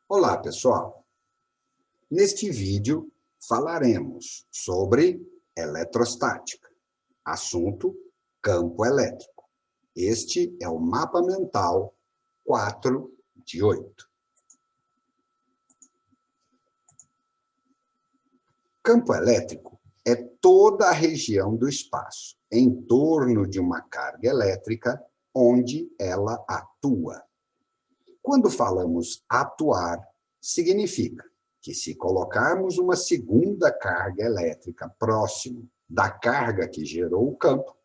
Olá, pessoal! Neste vídeo falaremos sobre eletrostática, assunto campo elétrico. Este é o mapa mental 4 de 8. Campo elétrico é toda a região do espaço em torno de uma carga elétrica onde ela atua. Quando falamos atuar, significa que se colocarmos uma segunda carga elétrica próximo da carga que gerou o campo,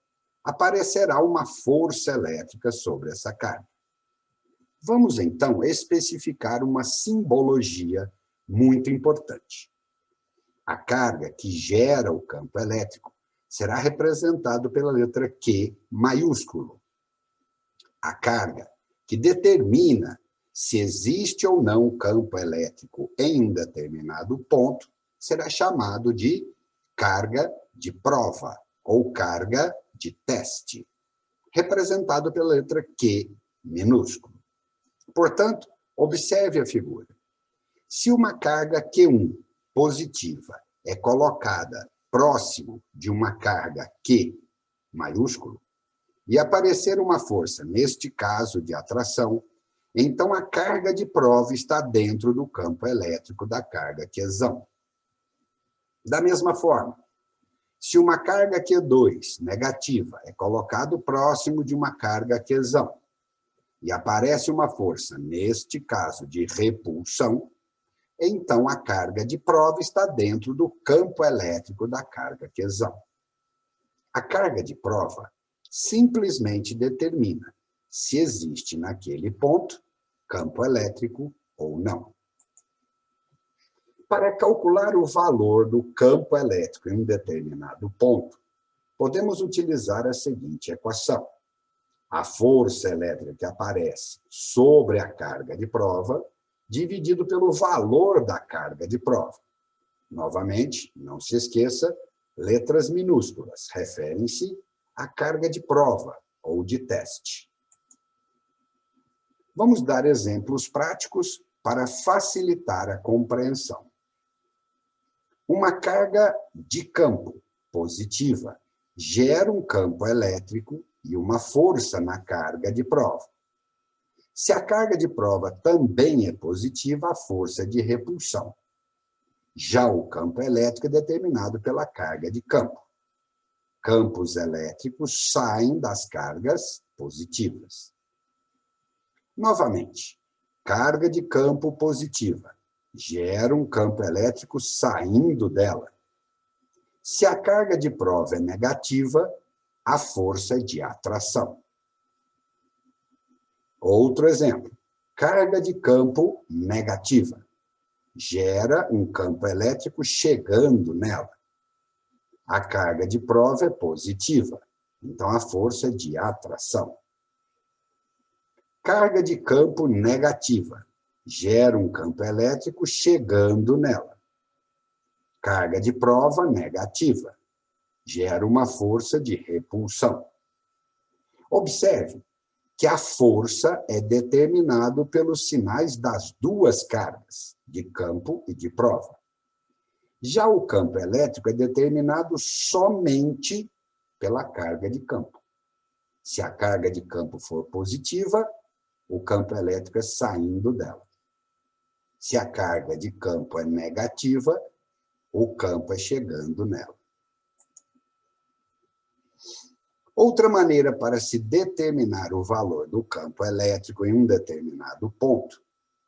aparecerá uma força elétrica sobre essa carga. Vamos, então, especificar uma simbologia muito importante. A carga que gera o campo elétrico será representada pela letra Q maiúsculo. A carga que determina se existe ou não campo elétrico em um determinado ponto, será chamado de carga de prova ou carga de teste, representado pela letra Q minúsculo. Portanto, observe a figura. Se uma carga Q1 positiva é colocada próximo de uma carga Q maiúsculo, e aparecer uma força, neste caso de atração, então a carga de prova está dentro do campo elétrico da carga Qzão. Da mesma forma, se uma carga Q2 negativa é colocado próximo de uma carga Qzão e aparece uma força, neste caso de repulsão, então a carga de prova está dentro do campo elétrico da carga Qzão. A carga de prova simplesmente determina se existe naquele ponto campo elétrico ou não. Para calcular o valor do campo elétrico em um determinado ponto, podemos utilizar a seguinte equação. A força elétrica que aparece sobre a carga de prova, dividido pelo valor da carga de prova. Novamente, não se esqueça, letras minúsculas referem-se à carga de prova ou de teste. Vamos dar exemplos práticos para facilitar a compreensão. Uma carga de campo positiva gera um campo elétrico e uma força na carga de prova. Se a carga de prova também é positiva, a força é de repulsão. Já o campo elétrico é determinado pela carga de campo. Campos elétricos saem das cargas positivas. Novamente, carga de campo positiva gera um campo elétrico saindo dela. Se a carga de prova é negativa, a força é de atração. Outro exemplo, carga de campo negativa gera um campo elétrico chegando nela. A carga de prova é positiva, então a força é de atração. Carga de campo negativa gera um campo elétrico chegando nela. Carga de prova negativa gera uma força de repulsão. Observe que a força é determinada pelos sinais das duas cargas, de campo e de prova. Já o campo elétrico é determinado somente pela carga de campo. Se a carga de campo for positiva, o campo elétrico é saindo dela. Se a carga de campo é negativa, o campo é chegando nela. Outra maneira para se determinar o valor do campo elétrico em um determinado ponto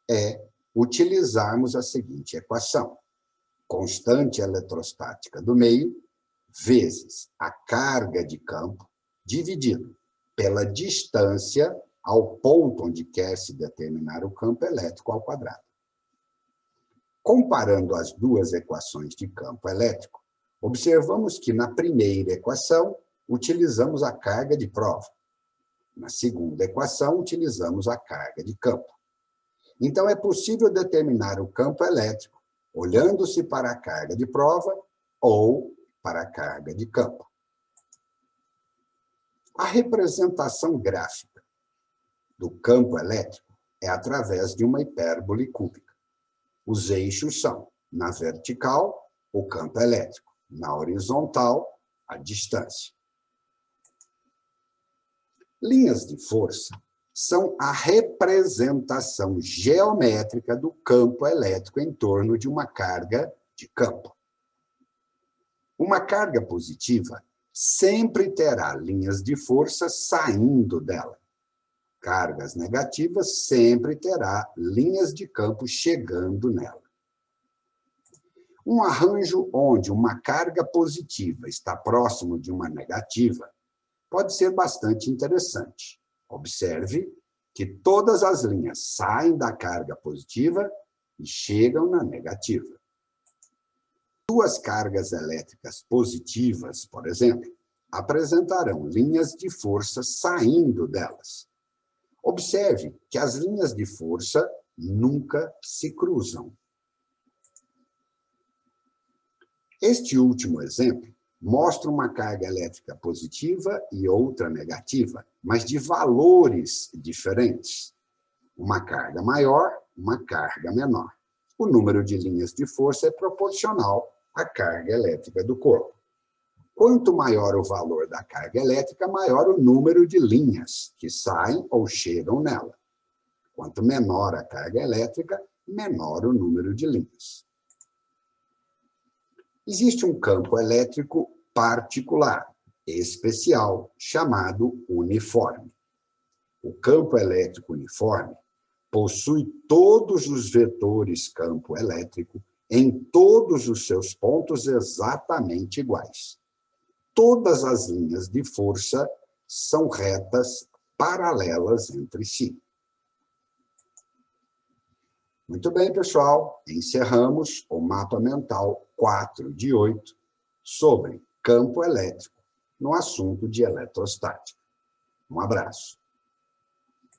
é utilizarmos a seguinte equação. Constante eletrostática do meio vezes a carga de campo dividido pela distância ao ponto onde quer se determinar o campo elétrico ao quadrado. Comparando as duas equações de campo elétrico, observamos que na primeira equação utilizamos a carga de prova. Na segunda equação, utilizamos a carga de campo. Então, é possível determinar o campo elétrico olhando-se para a carga de prova ou para a carga de campo. A representação gráfica do campo elétrico é através de uma hipérbole cúbica. Os eixos são, na vertical, o campo elétrico, na horizontal, a distância. Linhas de força são a representação geométrica do campo elétrico em torno de uma carga de campo. Uma carga positiva sempre terá linhas de força saindo dela. Cargas negativas sempre terá linhas de campo chegando nela. Um arranjo onde uma carga positiva está próximo de uma negativa pode ser bastante interessante. Observe que todas as linhas saem da carga positiva e chegam na negativa. Duas cargas elétricas positivas, por exemplo, apresentarão linhas de força saindo delas. Observe que as linhas de força nunca se cruzam. Este último exemplo mostra uma carga elétrica positiva e outra negativa, mas de valores diferentes. Uma carga maior, uma carga menor. O número de linhas de força é proporcional à carga elétrica do corpo. Quanto maior o valor da carga elétrica, maior o número de linhas que saem ou chegam nela. Quanto menor a carga elétrica, menor o número de linhas. Existe um campo elétrico particular, especial, chamado uniforme. O campo elétrico uniforme possui todos os vetores campo elétrico em todos os seus pontos exatamente iguais. Todas as linhas de força são retas paralelas entre si. Muito bem, pessoal, encerramos o mapa mental 4 de 8 sobre campo elétrico no assunto de eletrostática. Um abraço.